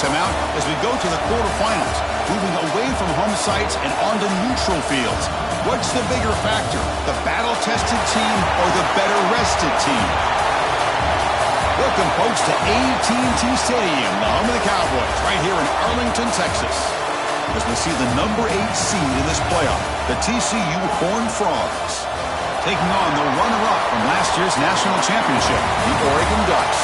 timeout as we go to the quarterfinals, moving away from home sites and onto neutral fields. What's the bigger factor, the battle-tested team or the better-rested team? Welcome, folks, to AT&T Stadium, the home of the Cowboys, right here in Arlington, Texas. As we see the number 8 seed in this playoff, the TCU Horned Frogs, taking on the runner-up from last year's national championship, the Oregon Ducks.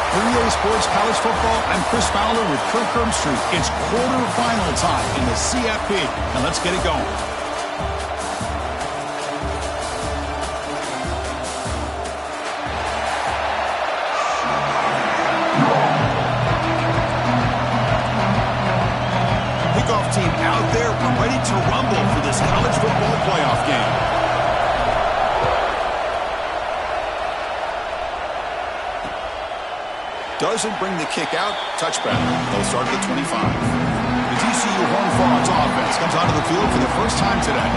For EA Sports College Football, I'm Chris Fowler with Kirk Herbstreit. It's quarterfinal time in the CFP, and let's get it going. Kickoff team out there, we're ready to rumble for this college football playoff game. Doesn't bring the kick out. Touchback. They'll start at the 25. The TCU Horned Frogs offense comes onto the field for the first time today.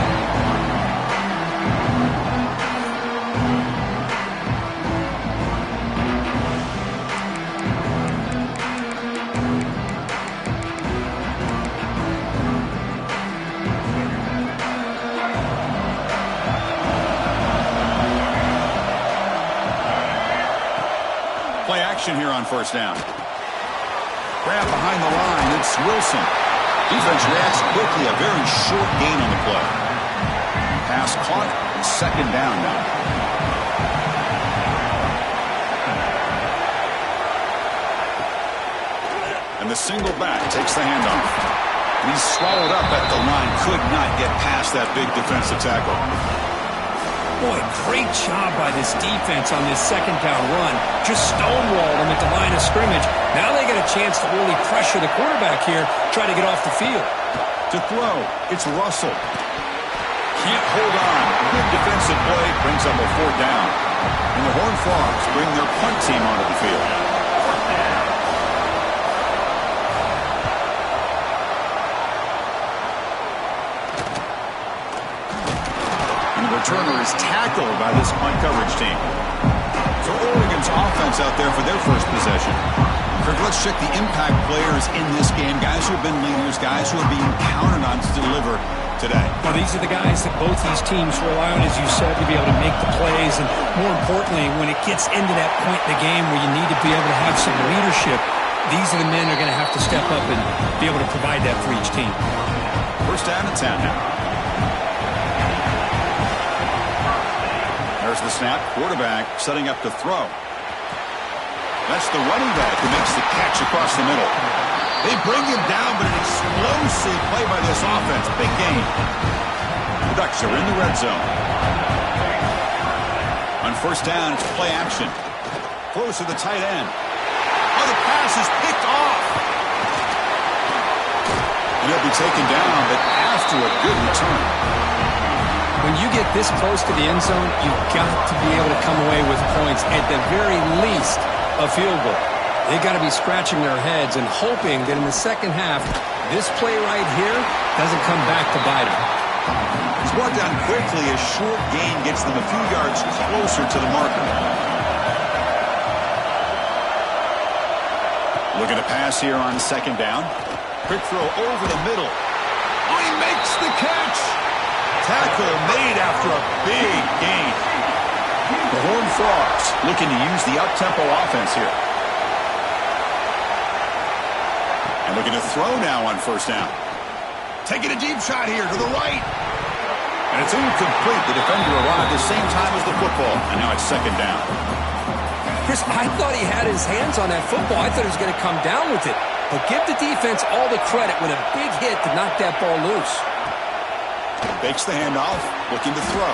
Play action here on first down. Grab behind the line. It's Wilson. Defense reacts quickly. A very short gain on the play. Pass caught. Second down now. And the single back takes the handoff. He's swallowed up at the line. Could not get past that big defensive tackle. Boy, great job by this defense on this second down run. Just stonewalled them at the line of scrimmage. Now they get a chance to really pressure the quarterback here, try to get off the field. To throw, it's Russell. Can't hold on. Good defensive play brings up a fourth down. And the Horned Frogs bring their punt team onto the field. Returner is tackled by this punt coverage team. So Oregon's offense out there for their first possession. Let's check the impact players in this game. Guys who have been leaders, guys who are being counted on to deliver today. Well, these are the guys that both these teams rely on, as you said, to be able to make the plays. And more importantly, when it gets into that point in the game where you need to be able to have some leadership, these are the men that are going to have to step up and be able to provide that for each team. First down and 10 now. There's the snap. Quarterback setting up to throw. That's the running back who makes the catch across the middle. They bring him down, but an explosive play by this offense. Big game. The Ducks are in the red zone. On first down, it's play action. Close to the tight end. Oh, the pass is picked off. And he'll be taken down, but after a good return. When you get this close to the end zone, you've got to be able to come away with points, at the very least, a field goal. They've got to be scratching their heads and hoping that in the second half, this play right here doesn't come back to bite them. It's brought down quickly. A short gain gets them a few yards closer to the marker. Looking to pass here on second down. Quick throw over the middle. Oh, he makes the catch. Tackle made after a big gain. The Horned Frogs looking to use the up-tempo offense here. And looking to throw now on first down. Taking a deep shot here to the right. And it's incomplete. The defender arrived the same time as the football. And now it's second down. Chris, I thought he had his hands on that football. I thought he was going to come down with it. But give the defense all the credit with a big hit to knock that ball loose. Fakes the handoff, looking to throw.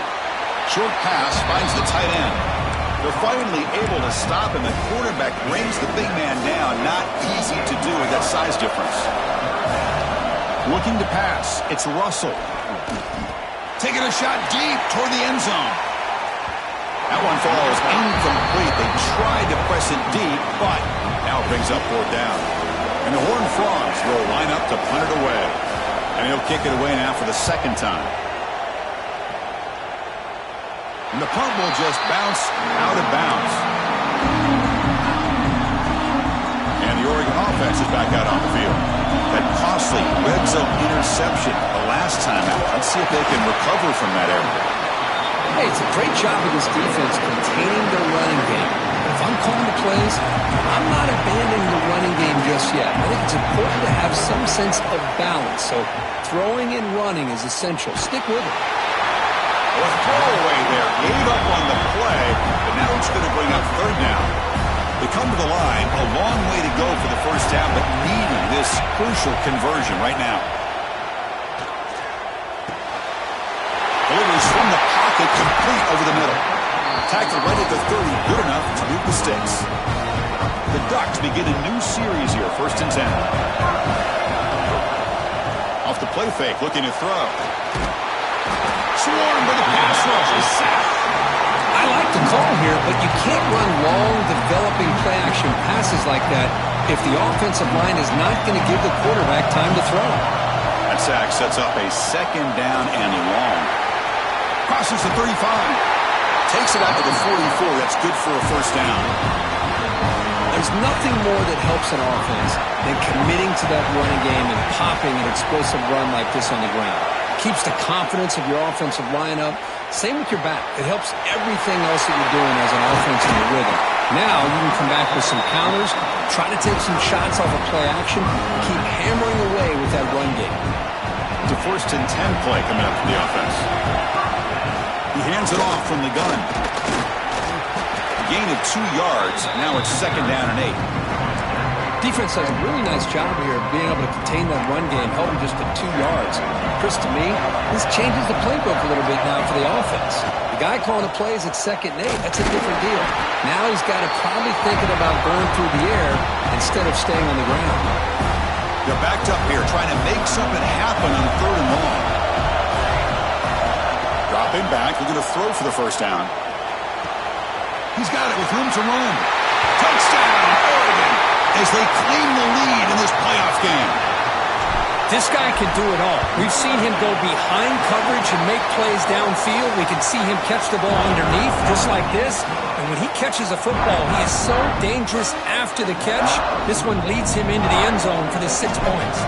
Short pass finds the tight end. They're finally able to stop him. The quarterback brings the big man down. Not easy to do with that size difference. Looking to pass. It's Russell. Taking a shot deep toward the end zone. That one falls incomplete. They tried to press it deep, but now it brings up fourth down. And the Horned Frogs will line up to punt it away. And he'll kick it away now for the second time. And the punt will just bounce out of bounds. And the Oregon offense offense is back out on the field. That costly red zone interception the last time out. Let's see if they can recover from that error. Hey, it's a great job of this defense containing their running game. If I'm calling the plays, I'm not abandoning the running game just yet. I think it's important to have some sense of balance. So throwing and running is essential. Stick with it. Well, throwaway there. Gave up on the play, but now it's going to bring up third down. They come to the line, a long way to go for the first down, but needing this crucial conversion right now. Delivers from the pocket, complete over the middle. Tackled right at the 30, good enough to move the sticks. The Ducks begin a new series here, 1st and 10. Off the play fake, looking to throw. Swarmed by the pass rush, is sacked. I like the call here, but you can't run long, developing play-action passes like that if the offensive line is not going to give the quarterback time to throw. That sack sets up a 2nd down and long. Crosses the 35. Takes it out to the 44. That's good for a first down. There's nothing more that helps an offense than committing to that running game and popping an explosive run like this on the ground. Keeps the confidence of your offensive line up. Same with your back. It helps everything else that you're doing as an offense in your rhythm. Now you can come back with some counters, try to take some shots off of play action, keep hammering away with that run game. It's a 1st and 10 play coming up for the offense. He hands it off from the gun. Gain of 2 yards. Now it's 2nd down and 8. Defense does a really nice job here of being able to contain that run game, held him just at 2 yards. Chris, to me, this changes the playbook a little bit now for the offense. The guy calling the plays at 2nd and 8, that's a different deal. Now he's got to probably thinking about going through the air instead of staying on the ground. They're backed up here, trying to make something happen on 3rd and long. Dropping back, looking to throw for the first down. He's got it with room to run. Touchdown, Oregon, as they claim the lead in this playoff game. This guy can do it all. We've seen him go behind coverage and make plays downfield. We can see him catch the ball underneath, just like this. And when he catches a football, he is so dangerous after the catch. This one leads him into the end zone for the 6 points.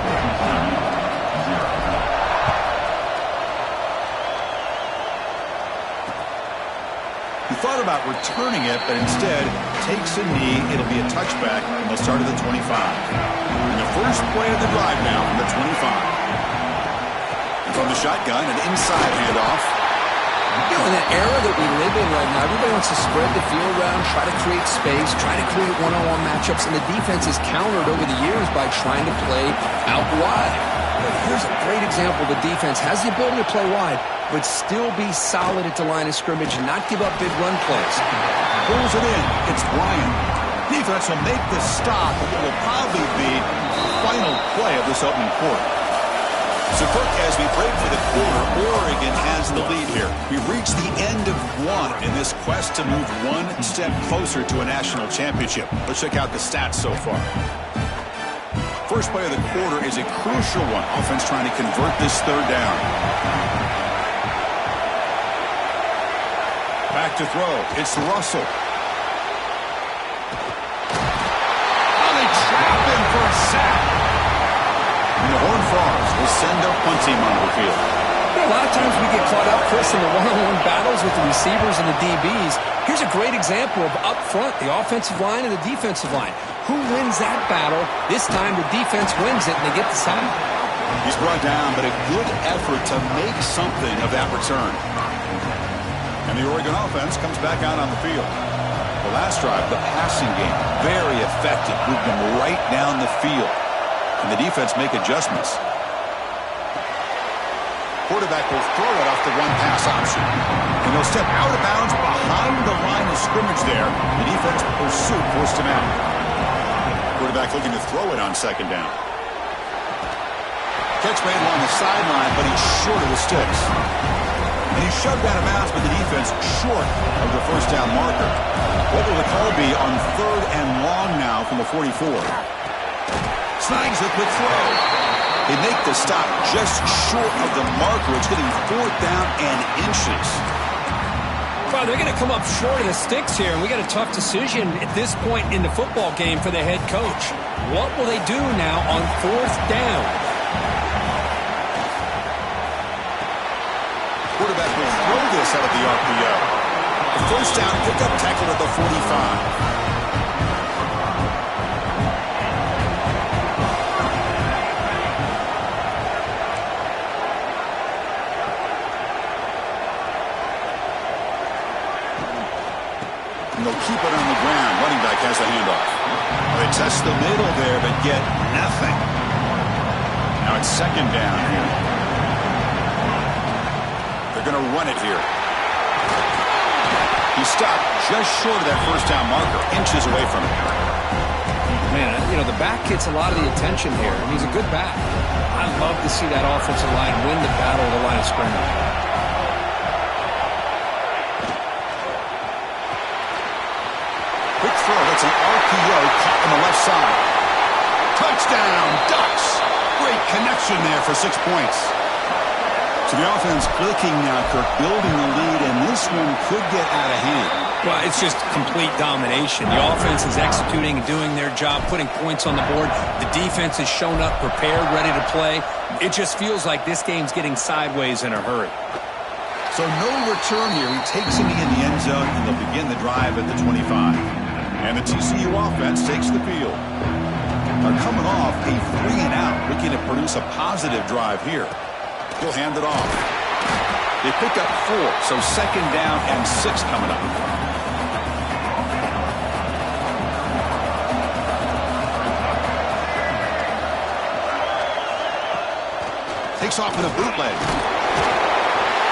He thought about returning it, but instead takes a knee. It'll be a touchback, and they'll start at the 25. And the first play of the drive now from the 25. From the shotgun, an inside handoff. You know, in the era that we live in right now, everybody wants to spread the field around, try to create space, try to create one-on-one matchups, and the defense is countered over the years by trying to play out wide. But here's a great example. The defense has the ability to play wide, but still be solid at the line of scrimmage and not give up big run plays. Pulls it in. It's Bryant. Defense will make the stop, but it will probably be the final play of this opening quarter. So, Kirk, as we break for the quarter, Oregon has the lead here. We reach the end of 1 in this quest to move 1 step closer to a national championship. Let's check out the stats so far. First play of the quarter is a crucial one. Offense trying to convert this 3rd down. Back to throw. It's Russell. Oh, they trap him for a sack. And the Horned Frogs will send a punting on the field. You know, a lot of times we get caught up, Chris, in the one-on-one battles with the receivers and the DBs. Here's a great example of up front, the offensive line and the defensive line. Who wins that battle? This time the defense wins it, and they get the sack. He's brought down, but a good effort to make something of that return. And the Oregon offense comes back out on the field. The last drive, the passing game, very effective. Moved them right down the field. And the defense make adjustments. Quarterback will throw it off the one-pass option. And he'll step out of bounds behind the line of scrimmage there. The defense pursuit forced him out. Quarterback looking to throw it on 2nd down. Catch made along the sideline, but he's short of the sticks. And he's shoved out of bounds, but the defense short of the first down marker. What will the call be on 3rd and long now from the 44? Snags the quick throw. They make the stop just short of the marker. It's getting 4th down and inches. Well, they're going to come up short of the sticks here, and we got a tough decision at this point in the football game for the head coach. What will they do now on 4th down? Quarterback will throw this out of the RPO. The first down pickup tackle at the 45. And they'll keep it on the ground. Running back has a handoff. They test the middle there, but get nothing. Now it's 2nd down here. They're going to run it here. He stopped just short of that first down marker, inches away from it. Man, you know, the back gets a lot of the attention here, and he's a good back. I love to see that offensive line win the battle of the line of scrimmage. Quick throw. That's an RPO caught on the left side. Touchdown, Ducks. Great connection there for 6 points. So the offense clicking now, Kirk, building the lead, and this one could get out of hand. Well, it's just complete domination. The offense is executing and doing their job, putting points on the board. The defense has shown up, prepared, ready to play. It just feels like this game's getting sideways in a hurry. So no return here. He takes it in the end zone, and they'll begin the drive at the 25. And the TCU offense takes the field. They're coming off a 3-and-out, looking to produce a positive drive here. He'll hand it off. They pick up 4, so 2nd down and 6 coming up. Takes off in a bootleg.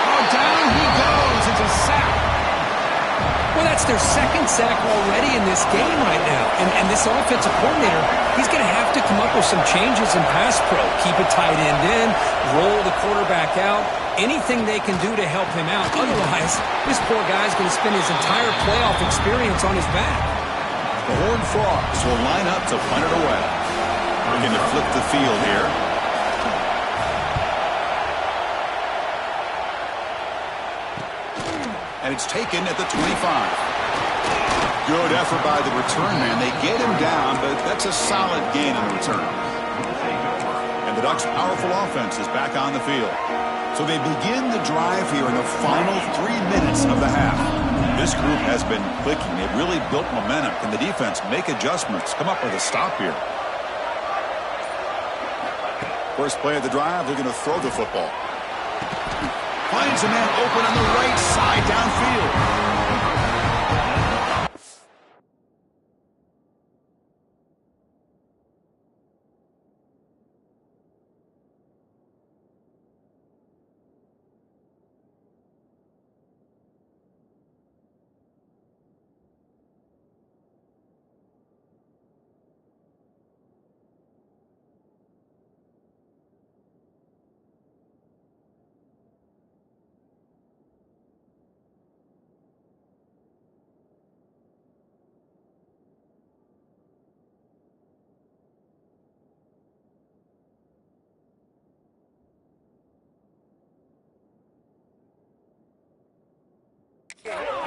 Oh, down he goes. It's a sack. Well, that's their 2nd sack already in this game right now. And this offensive coordinator, he's going to have to come up with some changes in pass pro. Keep a tight end in, roll the quarterback out, anything they can do to help him out. Otherwise, this poor guy's going to spend his entire playoff experience on his back. The Horned Frogs will line up to punt it away. Looking to flip the field here. And it's taken at the 25. Good effort by the return man. They get him down, but that's a solid gain on the return. And the Ducks' powerful offense is back on the field. So they begin the drive here in the final 3 minutes of the half. This group has been clicking. They've really built momentum. Can the defense make adjustments? Come up with a stop here. First play of the drive, they're going to throw the football. Finds a man open on the right side downfield.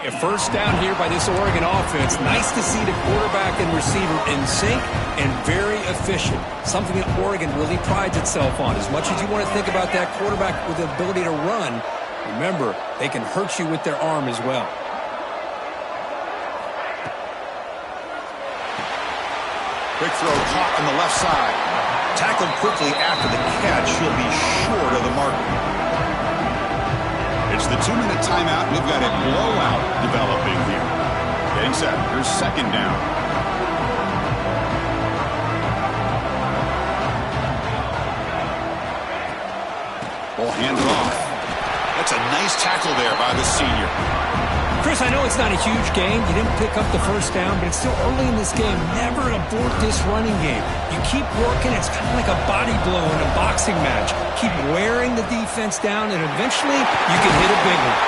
A first down here by this Oregon offense. Nice to see the quarterback and receiver in sync and very efficient. Something that Oregon really prides itself on. As much as you want to think about that quarterback with the ability to run, remember, they can hurt you with their arm as well. Quick throw caught on the left side. Tackled quickly after the catch. He'll be short of the marker. It's the 2-minute timeout. We've got a blowout developing here. Getting set. Here's second down. Ball handed off. That's a nice tackle there by the senior. Chris, I know it's not a huge game. You didn't pick up the first down, but it's still early in this game. Never abort this running game. You keep working. It's kind of like a body blow in a boxing match. Keep wearing the defense down, and eventually you can hit a big one.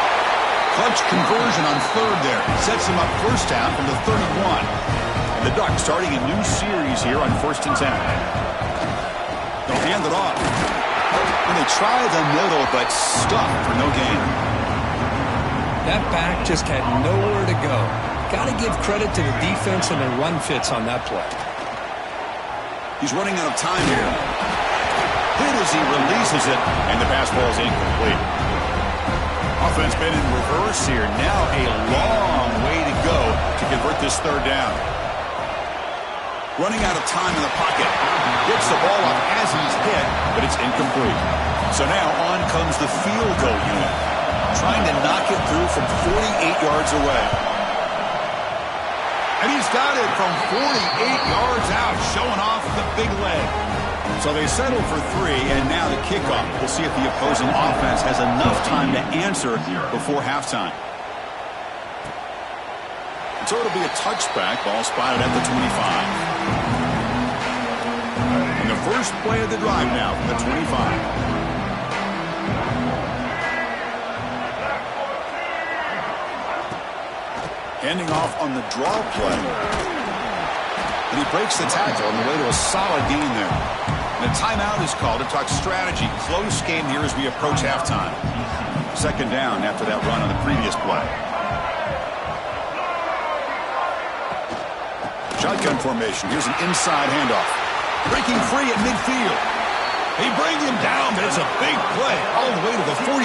Clutch conversion on third there. Sets him up first down from the 31. And the Ducks starting a new series here on 1st and 10. They'll hand it off. And they try the middle, but stuck for no gain. That back just had nowhere to go. Got to give credit to the defense and the run fits on that play. He's running out of time here. Hit as he releases it, and the pass ball is incomplete. Offense been in reverse here. Now a long way to go to convert this third down. Running out of time in the pocket. Gets the ball up as he's hit, but it's incomplete. So now on comes the field goal unit. Trying to knock it through from 48 yards away. And he's got it from 48 yards out, showing off the big leg. So they settle for 3, and now the kickoff. We'll see if the opposing offense has enough time to answer before halftime. So it'll be a touchback. Ball spotted at the 25. And the first play of the drive now from the 25. Handing off on the draw play. And he breaks the tackle on the way to a solid gain there. And a timeout is called to talk strategy. Close game here as we approach halftime. Second down after that run on the previous play. Shotgun formation. Here's an inside handoff. Breaking free at midfield. He brings him down, but it's a big play all the way to the 43.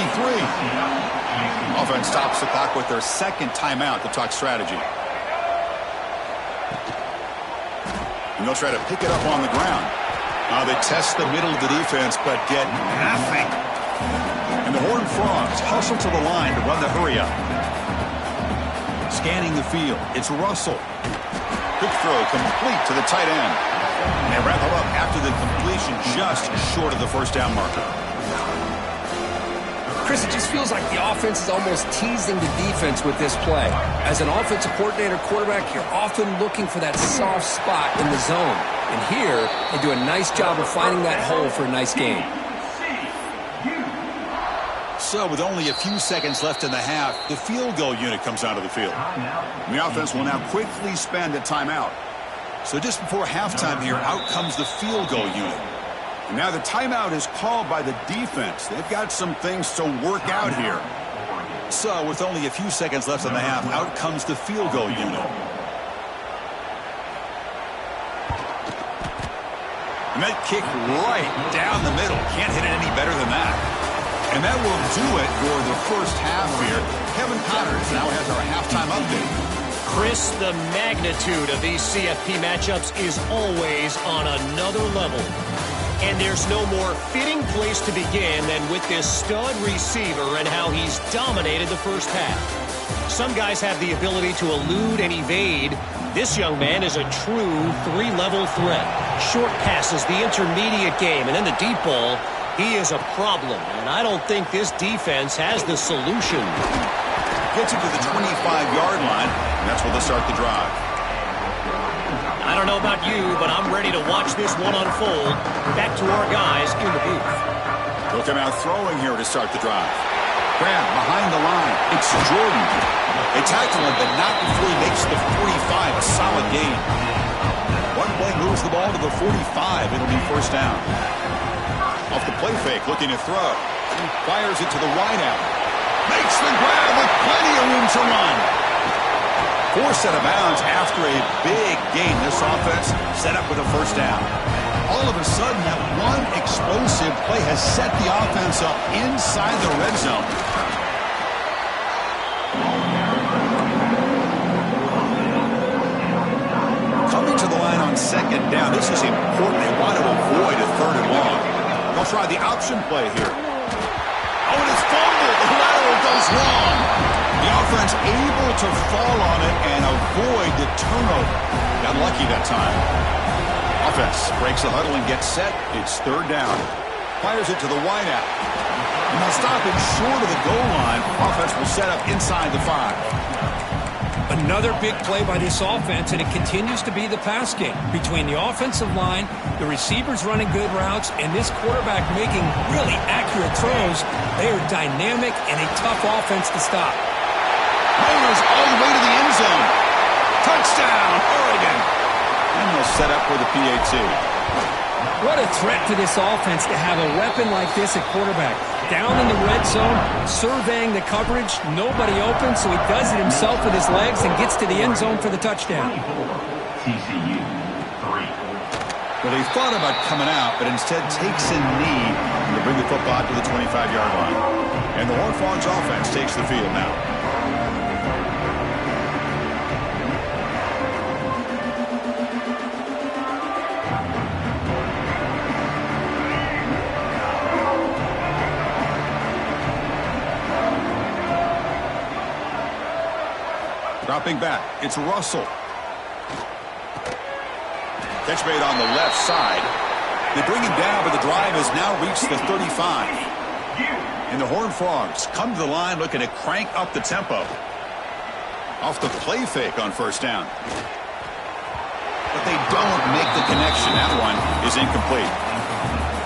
Offense stops the clock with their second timeout to talk strategy. And they'll try to pick it up on the ground. They test the middle of the defense, but get nothing. And the Horned Frogs hustle to the line to run the hurry up. Scanning the field. It's Russell. Quick throw complete to the tight end. And they wrap him up after the completion just short of the first down marker. Chris, it just feels like the offense is almost teasing the defense with this play. As an offensive coordinator quarterback, you're often looking for that soft spot in the zone. And here, they do a nice job of finding that hole for a nice gain. So with only a few seconds left in the half, the field goal unit comes out of the field. And the offense will now quickly spend a timeout. So just before halftime here, out comes the field goal unit. And now the timeout is called by the defense. They've got some things to work out here. So with only a few seconds left in the half, out comes the field goal unit. And that kick right down the middle. Can't hit it any better than that. And that will do it for the first half here. Kevin Connors now has our halftime update. Chris, the magnitude of these CFP matchups is always on another level. And there's no more fitting place to begin than with this stud receiver and how he's dominated the first half. Some guys have the ability to elude and evade. This young man is a true three-level threat. Short passes, the intermediate game, and then the deep ball. He is a problem, and I don't think this defense has the solution. Gets it to the 25-yard line, and that's where they'll start the drive. I don't know about you, but I'm ready to watch this one unfold. Back to our guys in the booth. They'll come out throwing here to start the drive. Grab behind the line. It's Jordan. They tackle him, but not before he makes the 45. A solid gain. One play moves the ball to the 45. It'll be first down. Off the play fake, looking to throw. Fires it to the wideout. Makes the grab with plenty of room to run. Forced out of bounds after a big gain. This offense set up with a first down. All of a sudden, that one explosive play has set the offense up inside the red zone. Coming to the line on second down. This is important. They want to avoid a third and long. They'll try the option play here. Oh, and it's fumbled. The lateral goes long. The offense able to fall on it and avoid the turnover. Got lucky that time. Offense breaks the huddle and gets set. It's third down. Fires it to the wideout. And they'll stop him short of the goal line. Offense will set up inside the 5. Another big play by this offense, and it continues to be the pass game. Between the offensive line, the receivers running good routes, and this quarterback making really accurate throws, they are dynamic and a tough offense to stop. Fires all the way to the end zone. Touchdown, Oregon. And they'll set up for the PAT. What a threat to this offense to have a weapon like this at quarterback. down in the red zone, surveying the coverage. Nobody open, so he does it himself with his legs and gets to the end zone for the touchdown. TCU 3. Well, he thought about coming out, but instead takes a knee to bring the football to the 25-yard line. And the Horned Frogs offense takes the field now. Dropping back, it's Russell. Catch made on the left side. They bring him down, but the drive has now reached the 35. And the Horned Frogs come to the line looking to crank up the tempo. Off the play fake on first down. But they don't make the connection. That one is incomplete.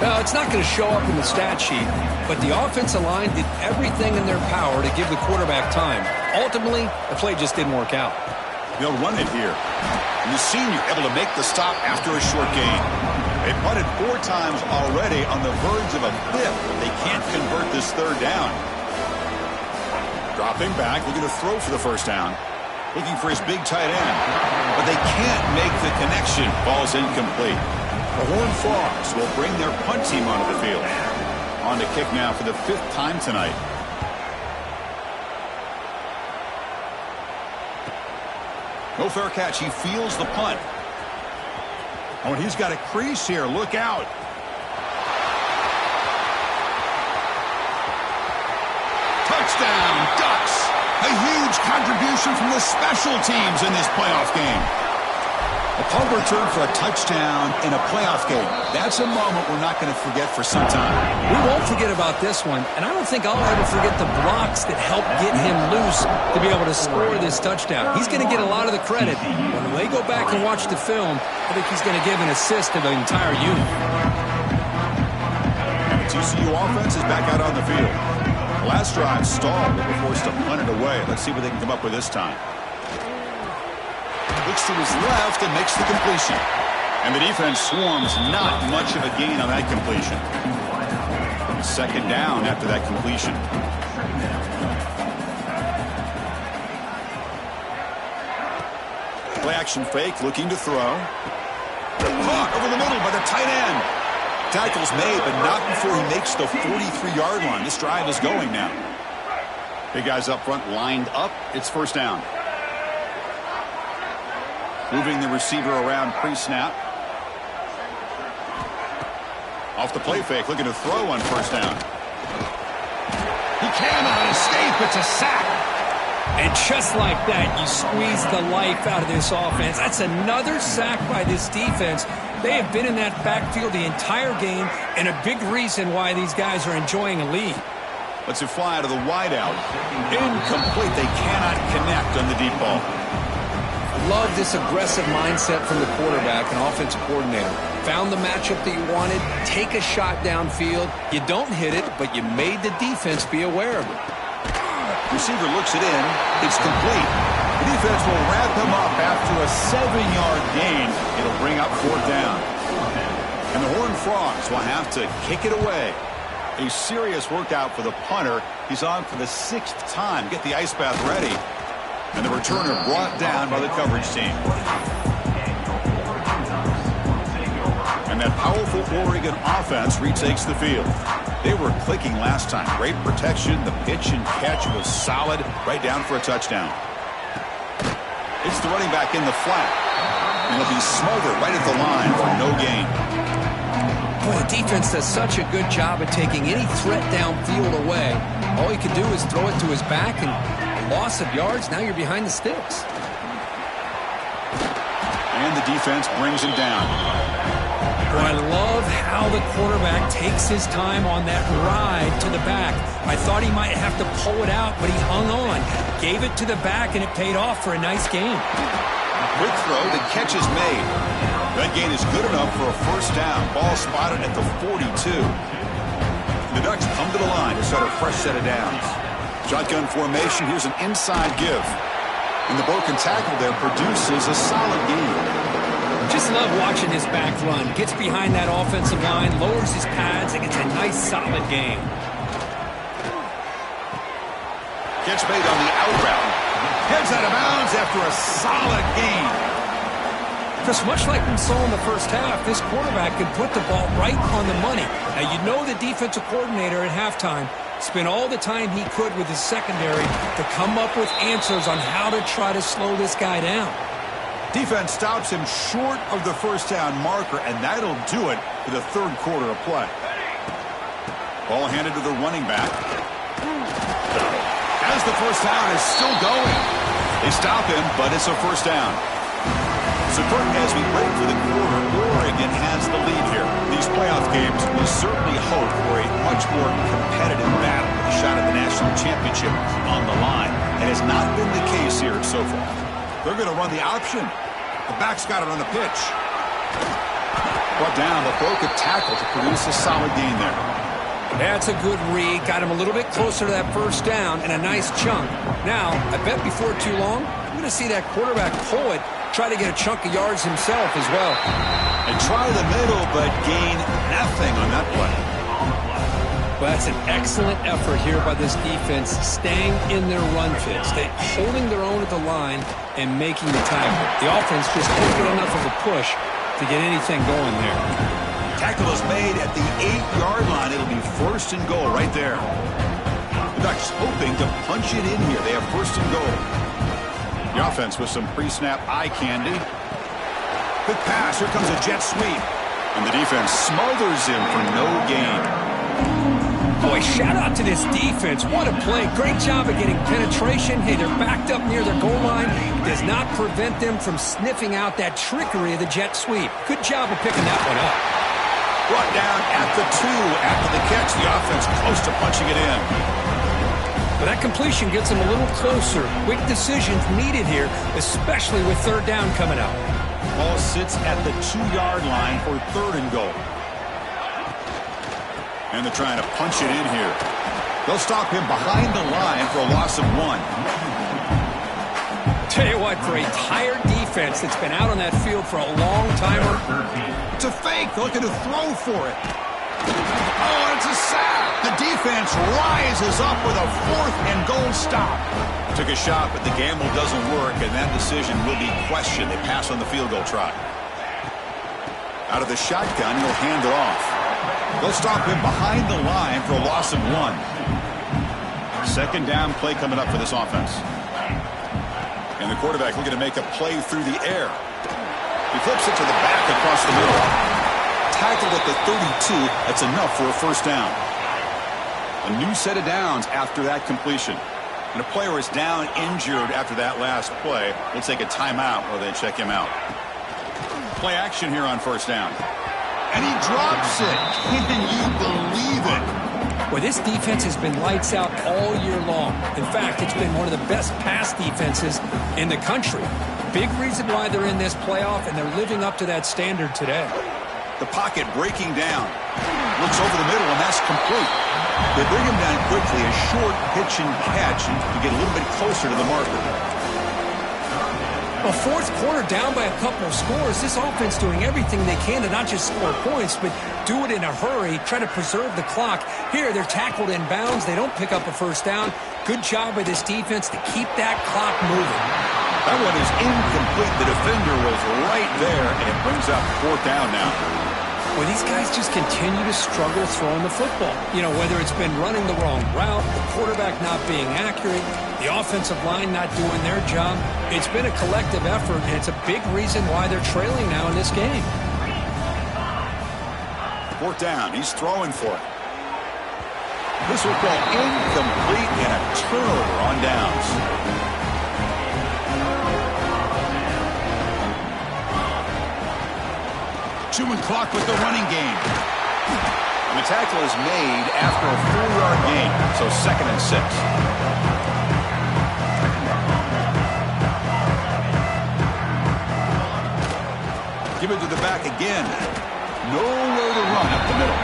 Well, it's not going to show up in the stat sheet, but the offensive line did everything in their power to give the quarterback time. Ultimately, the play just didn't work out. They'll run it here. And the senior able to make the stop after a short gain. They punted 4 times already on the verge of a 5th, but they can't convert this 3rd down. Dropping back, looking to throw for the first down. Looking for his big tight end. But they can't make the connection. Ball's incomplete. The Horned Frogs will bring their punt team onto the field. On to kick now for the 5th time tonight. No fair catch. He feels the punt. Oh, and he's got a crease here. Look out. Touchdown, Ducks. A huge contribution from the special teams in this playoff game. A punt return for a touchdown in a playoff game. That's a moment we're not going to forget for some time. We won't forget about this one, and I don't think I'll ever forget the blocks that helped get him loose to be able to score this touchdown. He's going to get a lot of the credit. When they go back and watch the film, I think he's going to give an assist to the entire unit. And the TCU offense is back out on the field. The last drive stalled, but were forced to punt it away. Let's see what they can come up with this time. Looks to his left and makes the completion. And the defense swarms, not much of a gain on that completion. 2nd down after that completion. Play action fake, looking to throw. Caught over the middle by the tight end. Tackle's made, but not before he makes the 43-yard line. This drive is going now. Big guys up front lined up. It's first down. Moving the receiver around pre-snap. Off the play fake, looking to throw on first down. He cannot escape. It's a sack. And just like that, you squeeze the life out of this offense. That's another sack by this defense. They have been in that backfield the entire game, and a big reason why these guys are enjoying a lead. Let's it fly out of the wideout. Incomplete. They cannot connect on the deep ball. Love this aggressive mindset from the quarterback and offensive coordinator. Found the matchup that you wanted, take a shot downfield. You don't hit it, but you made the defense be aware of it. Receiver looks it in. It's complete. The defense will wrap him up after a 7-yard gain. It'll bring up 4th down. And the Horned Frogs will have to kick it away. A serious workout for the punter. He's on for the 6th time. Get the ice bath ready. And the returner brought down by the coverage team. And that powerful Oregon offense retakes the field. They were clicking last time. Great protection. The pitch and catch was solid. Right down for a touchdown. It's the running back in the flat. And he'll be smothered right at the line for no gain. Boy, the defense does such a good job of taking any threat downfield away. All he can do is throw it to his back, and loss of yards, now you're behind the sticks. And the defense brings him down. Well, I love how the quarterback takes his time on that ride to the back. I thought he might have to pull it out, but he hung on. Gave it to the back, and it paid off for a nice game. Quick throw, the catch is made. That gain is good enough for a first down. Ball spotted at the 42. The Ducks come to the line to start a fresh set of downs. Shotgun formation, here's an inside give. And the broken tackle there produces a solid gain. Just love watching his back run. Gets behind that offensive line, lowers his pads, and gets a nice solid gain. Catch made on the out route. Heads out of bounds after a solid gain. Because much like we saw in the first half, this quarterback can put the ball right on the money. Now, you know the defensive coordinator at halftime spent all the time he could with his secondary to come up with answers on how to try to slow this guy down. Defense stops him short of the first down marker, and that'll do it for the third quarter of play. Ball handed to the running back. As the first down is still going. They stop him, but it's a first down. So, Kurt, as we break for the quarter, Oregon has the lead here. These playoff games, we certainly hope for a much more competitive battle with a shot at the national championship on the line. It has not been the case here so far. They're going to run the option. The back's got it on the pitch. Brought down, but broke a tackle to produce a solid gain there. That's a good read. Got him a little bit closer to that first down and a nice chunk. Now, I bet before too long, we're going to see that quarterback pull it, try to get a chunk of yards himself as well. And try the middle, but gain nothing on that play. Well, that's an excellent effort here by this defense, staying in their run fit, holding their own at the line and making the tackle. The offense just can't get enough of a push to get anything going there. Tackle is made at the 8-yard line. It'll be first and goal right there. The Ducks hoping to punch it in here. They have first and goal. The offense with some pre-snap eye candy. Good pass. Here comes a jet sweep. And the defense smothers him for no gain. Boy, shout out to this defense. What a play. Great job of getting penetration. Hey, they're backed up near their goal line. Does not prevent them from sniffing out that trickery of the jet sweep. Good job of picking that one up. Brought down at the 2 after the catch. The offense close to punching it in. But that completion gets them a little closer. Quick decisions needed here, especially with third down coming up. Ball sits at the 2-yard line for third and goal. And they're trying to punch it in here. They'll stop him behind the line for a loss of 1. Tell you what, for a tired defense that's been out on that field for a long time. It's a fake. They're looking to throw for it. Oh, it's a sack. The defense rises up with a fourth and goal stop. Took a shot, but the gamble doesn't work, and that decision will be questioned. They pass on the field goal try. Out of the shotgun, he'll hand it off. They'll stop him behind the line for a loss of 1. Second down play coming up for this offense. And the quarterback looking to make a play through the air. He flips it to the back across the middle. Tackled at the 32. That's enough for a first down. A new set of downs after that completion. And a player is down injured after that last play. We'll take a timeout while they check him out. Play action here on first down. And he drops it. Can you believe it? Well, this defense has been lights out all year long. In fact, it's been one of the best pass defenses in the country. Big reason why they're in this playoff, and they're living up to that standard today. The pocket breaking down. Looks over the middle, and that's complete. They bring him down quickly, a short pitch and catch to get a little bit closer to the marker. Well, fourth quarter down by a couple of scores. This offense doing everything they can to not just score points, but do it in a hurry, try to preserve the clock. Here, they're tackled in bounds. They don't pick up a first down. Good job by this defense to keep that clock moving. That one is incomplete. The defender was right there, and it brings up fourth down now. Well, these guys just continue to struggle throwing the football. You know, whether it's been running the wrong route, the quarterback not being accurate, the offensive line not doing their job. It's been a collective effort, and it's a big reason why they're trailing now in this game. Fourth down. He's throwing for it. This will go incomplete and a turnover on downs. Chewing clock with the running game. And the tackle is made after a 4-yard gain, so 2nd and 6. Give it to the back again. Nowhere to run up the middle.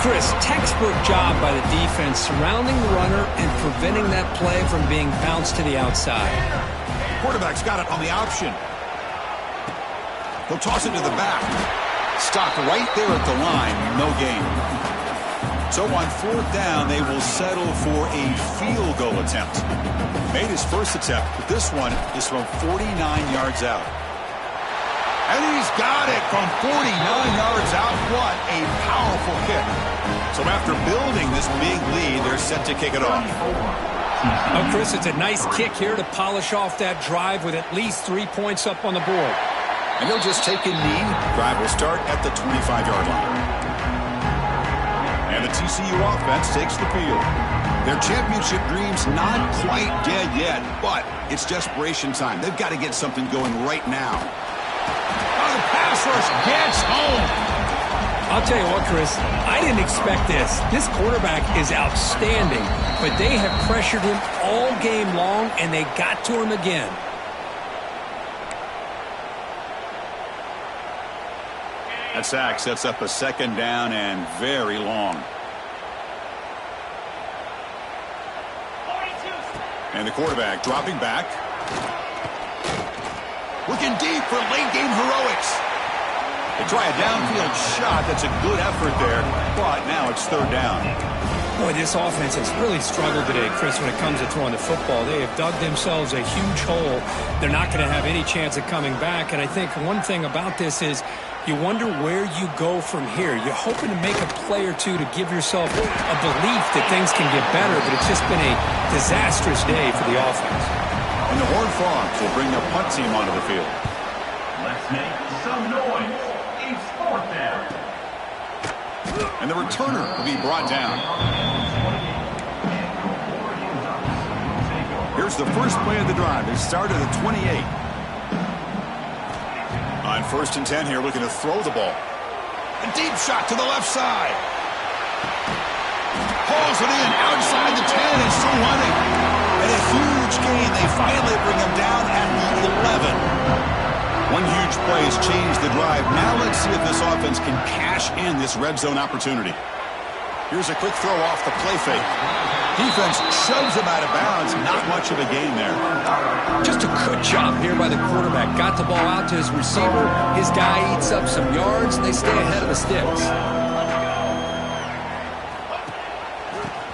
Chris, textbook job by the defense surrounding the runner and preventing that play from being bounced to the outside. Quarterback's got it on the option. He'll toss it to the back. Stopped right there at the line. No gain. So on 4th down, they will settle for a field goal attempt. Made his first attempt, but this one is from 49 yards out. And he's got it from 49 yards out. What a powerful kick. So after building this big lead, they're set to kick it off. Oh, Chris, it's a nice kick here to polish off that drive with at least 3 points up on the board. And they'll just take a knee. Drive will start at the 25-yard line. And the TCU offense takes the field. Their championship dreams not quite dead yet, but it's desperation time. They've got to get something going right now. Oh, the pass rush gets home. I'll tell you what, Chris, I didn't expect this. This quarterback is outstanding, but they have pressured him all game long, and they got to him again. That sack sets up a 2nd down and very long. And the quarterback dropping back. Looking deep for late-game heroics. They try a downfield shot. That's a good effort there, but now it's 3rd down. Boy, this offense has really struggled today, Chris, when it comes to throwing the football. They have dug themselves a huge hole. They're not going to have any chance of coming back, and I think one thing about this is you wonder where you go from here. You're hoping to make a play or two to give yourself a belief that things can get better, but it's just been a disastrous day for the offense. And the Horned Frogs will bring the punt team onto the field. Let's make some noise. It's 4th down. And the returner will be brought down. Here's the first play of the drive. They start at the 28. On 1st and 10 here, looking to throw the ball. A deep shot to the left side. Hauls it in outside the 10 and still running. And a huge gain. They finally bring him down at the 11. One huge play has changed the drive. Now let's see if this offense can cash in this red zone opportunity. Here's a quick throw off the play fake. Defense shoves him out of bounds. Not much of a gain there. Just a good job here by the quarterback. Got the ball out to his receiver. His guy eats up some yards, and they stay ahead of the sticks.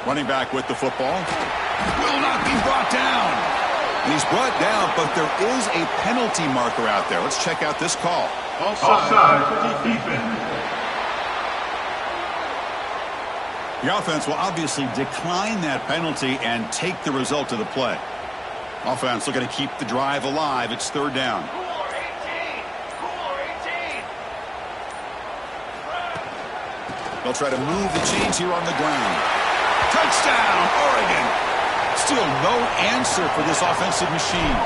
Running back with the football. Will not be brought down. And he's brought down, but there is a penalty marker out there. Let's check out this call. Offside. Defense. The offense will obviously decline that penalty and take the result of the play. Offense looking to keep the drive alive. It's 3rd down. They'll try to move the chains here on the ground. Touchdown, Oregon. Still no answer for this offensive machine.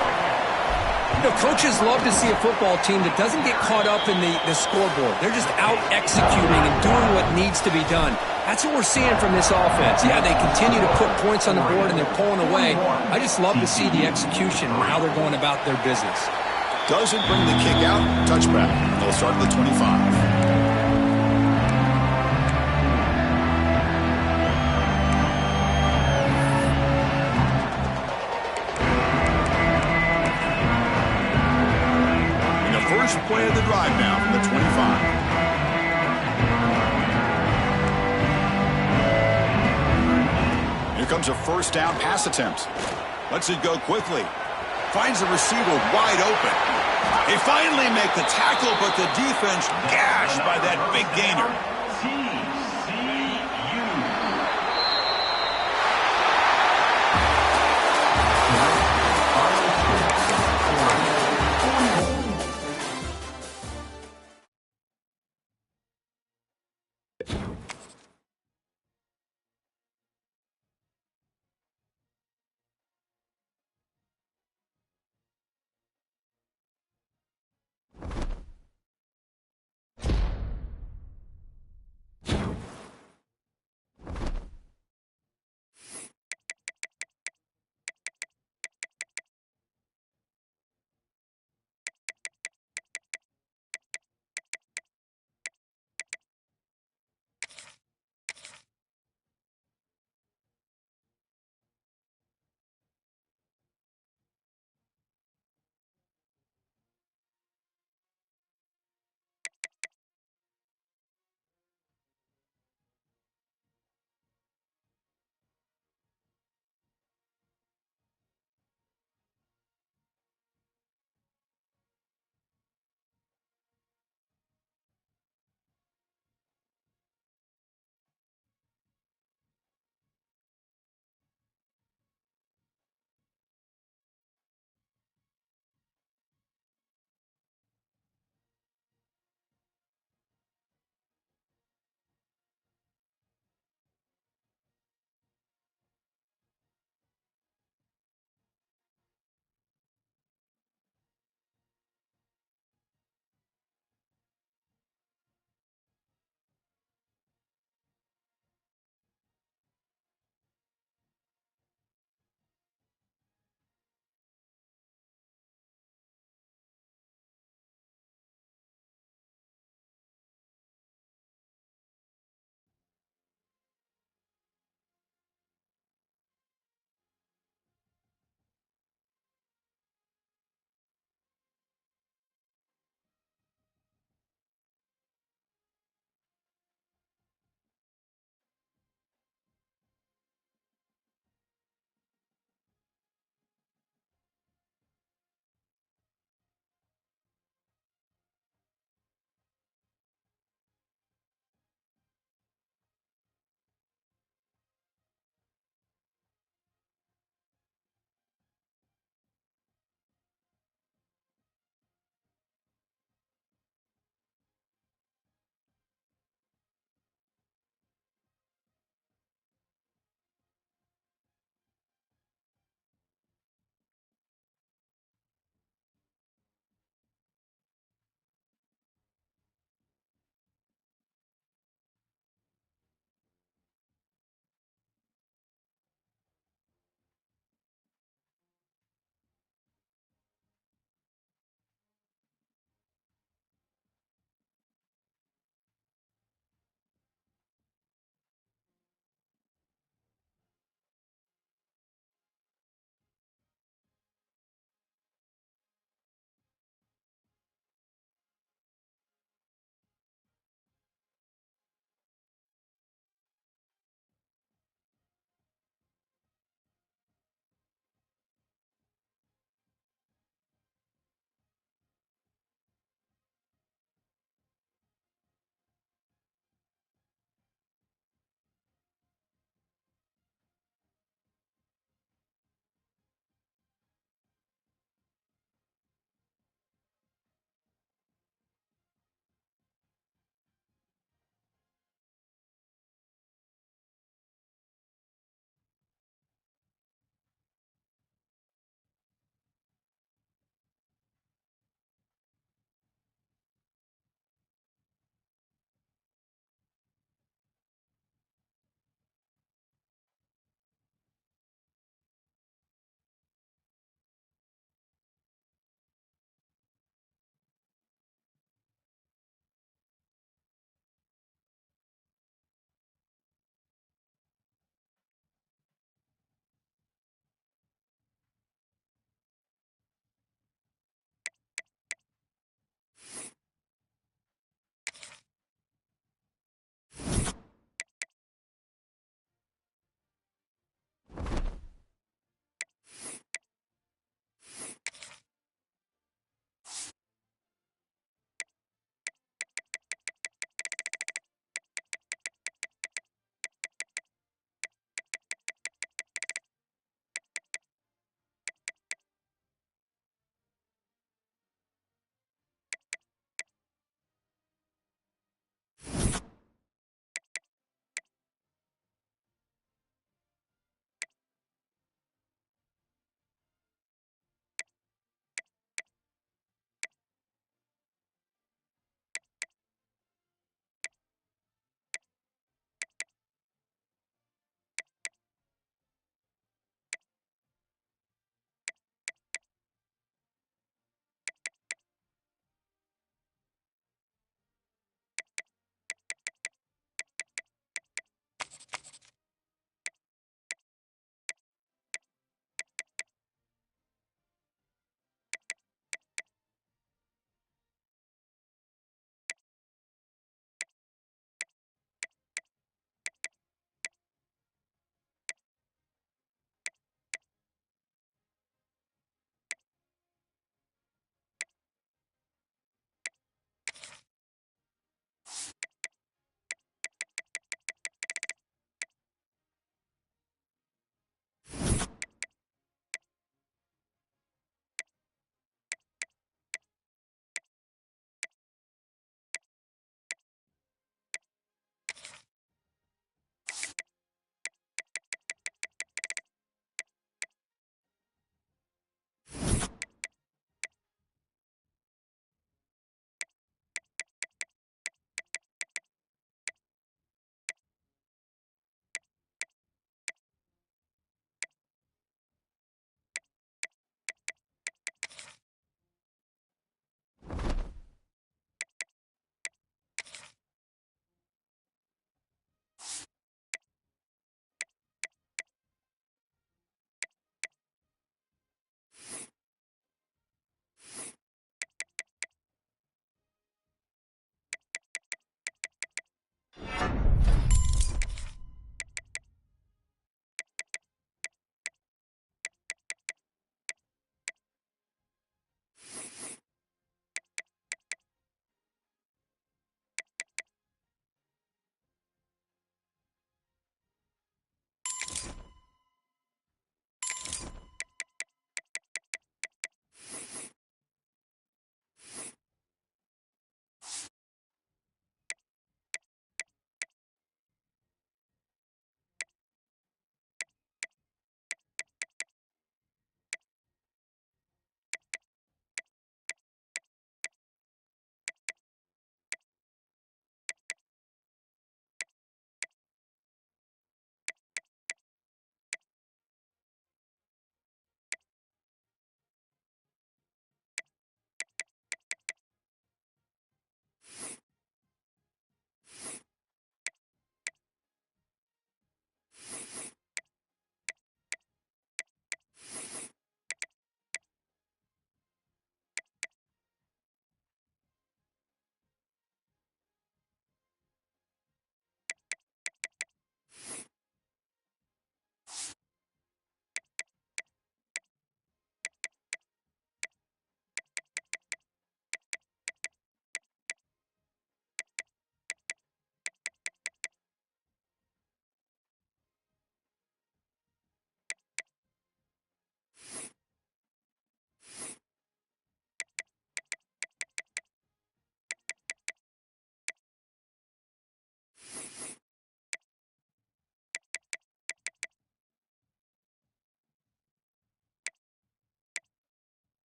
You know, coaches love to see a football team that doesn't get caught up in the scoreboard. They're just out executing and doing what needs to be done. That's what we're seeing from this offense. Yeah, they continue to put points on the board and they're pulling away. I just love to see the execution and how they're going about their business. Doesn't bring the kick out. Touchback. They'll start at the 25. First play of the drive now from the 25. Here comes a 1st down pass attempt. Lets it go quickly. Finds the receiver wide open. They finally make the tackle, but the defense gashed by that big gainer.